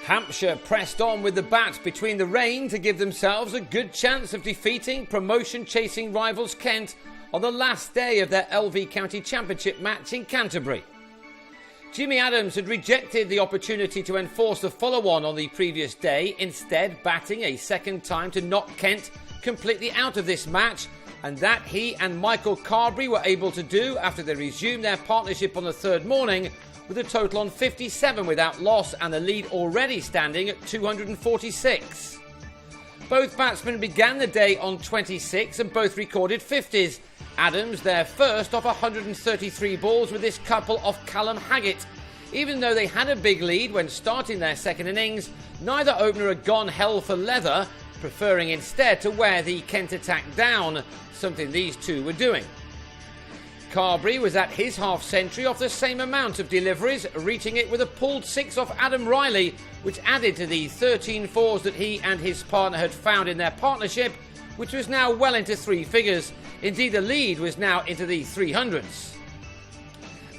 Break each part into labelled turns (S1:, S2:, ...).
S1: Hampshire pressed on with the bat between the rain to give themselves a good chance of defeating promotion-chasing rivals Kent on the last day of their LV County Championship match in Canterbury. Jimmy Adams had rejected the opportunity to enforce the follow-on on the previous day, instead batting a second time to knock Kent completely out of this match, and that he and Michael Carberry were able to do after they resumed their partnership on the third morning, with a total on 57 without loss and the lead already standing at 246. Both batsmen began the day on 26 and both recorded 50s. Adams their first off 133 balls with this couple off Callum Haggett. Even though they had a big lead when starting their second innings, neither opener had gone hell for leather, preferring instead to wear the Kent attack down, something these two were doing. Carberry was at his half-century off the same amount of deliveries, reaching it with a pulled six off Adam Riley, which added to the 13 fours that he and his partner had found in their partnership, which was now well into three figures. Indeed, the lead was now into the 300s.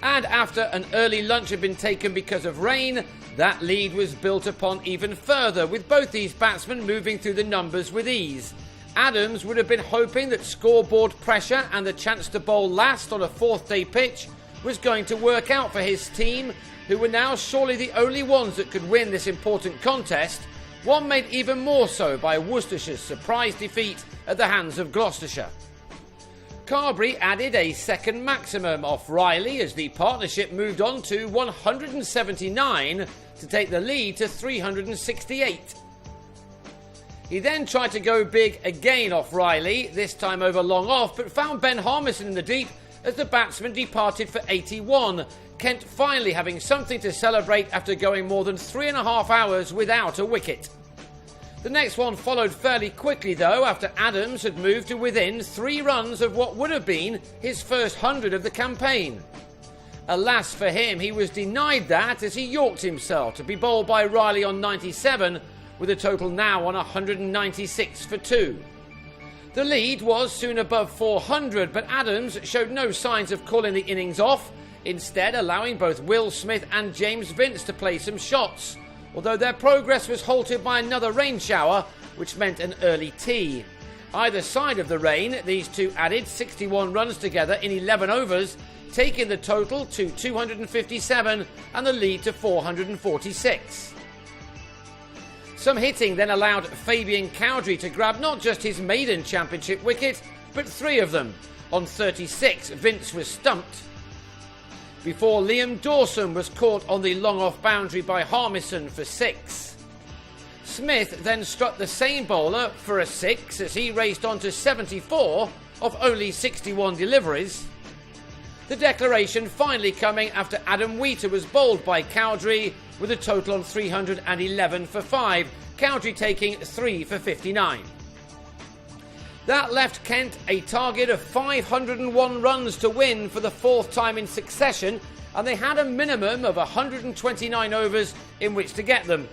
S1: And after an early lunch had been taken because of rain, that lead was built upon even further, with both these batsmen moving through the numbers with ease. Adams would have been hoping that scoreboard pressure and the chance to bowl last on a fourth-day pitch was going to work out for his team, who were now surely the only ones that could win this important contest, one made even more so by Worcestershire's surprise defeat at the hands of Gloucestershire. Carberry added a second maximum off Riley as the partnership moved on to 179 to take the lead to 368. He then tried to go big again off Riley, this time over long off, but found Ben Harmison in the deep as the batsman departed for 81, Kent finally having something to celebrate after going more than 3.5 hours without a wicket. The next one followed fairly quickly though, after Adams had moved to within 3 runs of what would have been his first 100 of the campaign. Alas for him, he was denied that as he yorked himself to be bowled by Riley on 97, with a total now on 196 for 2. The lead was soon above 400, but Adams showed no signs of calling the innings off, instead allowing both Will Smith and James Vince to play some shots, although their progress was halted by another rain shower, which meant an early tea. Either side of the rain, these two added 61 runs together in 11 overs, taking the total to 257 and the lead to 446. Some hitting then allowed Fabian Cowdrey to grab not just his maiden championship wicket, but 3 of them. On 36, Vince was stumped, before Liam Dawson was caught on the long-off boundary by Harmison for 6. Smith then struck the same bowler for a 6 as he raced on to 74 of only 61 deliveries. The declaration finally coming after Adam Wheater was bowled by Cowdrey with a total on 311 for 5, Cowdrey taking 3 for 59. That left Kent a target of 501 runs to win for the 4th time in succession, and they had a minimum of 129 overs in which to get them.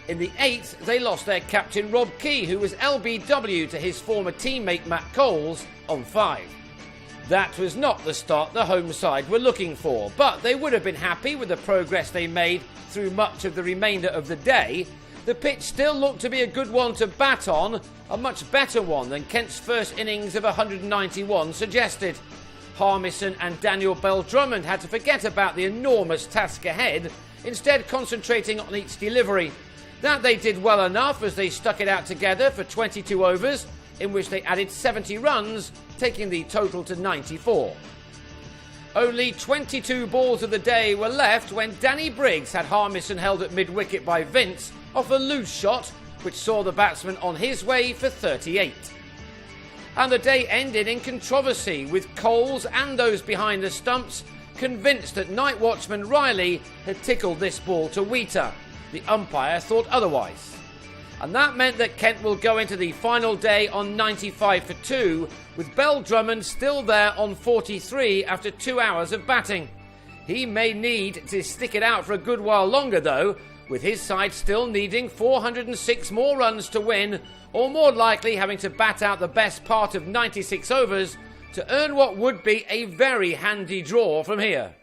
S1: In the 8th, they lost their captain Rob Key, who was LBW to his former teammate Matt Coles, on 5. That was not the start the home side were looking for, but they would have been happy with the progress they made through much of the remainder of the day. The pitch still looked to be a good one to bat on, a much better one than Kent's first innings of 191 suggested. Harmison and Daniel Bell-Drummond had to forget about the enormous task ahead, instead concentrating on each delivery. That they did well enough as they stuck it out together for 22 overs, in which they added 70 runs, taking the total to 94. Only 22 balls of the day were left when Danny Briggs had Harmison held at mid-wicket by Vince off a loose shot, which saw the batsman on his way for 38. And the day ended in controversy, with Coles and those behind the stumps convinced that night watchman Riley had tickled this ball to Wheater. The umpire thought otherwise. And that meant that Kent will go into the final day on 95 for 2, with Bell-Drummond still there on 43 after 2 hours of batting. He may need to stick it out for a good while longer though, with his side still needing 406 more runs to win, or more likely having to bat out the best part of 96 overs to earn what would be a very handy draw from here.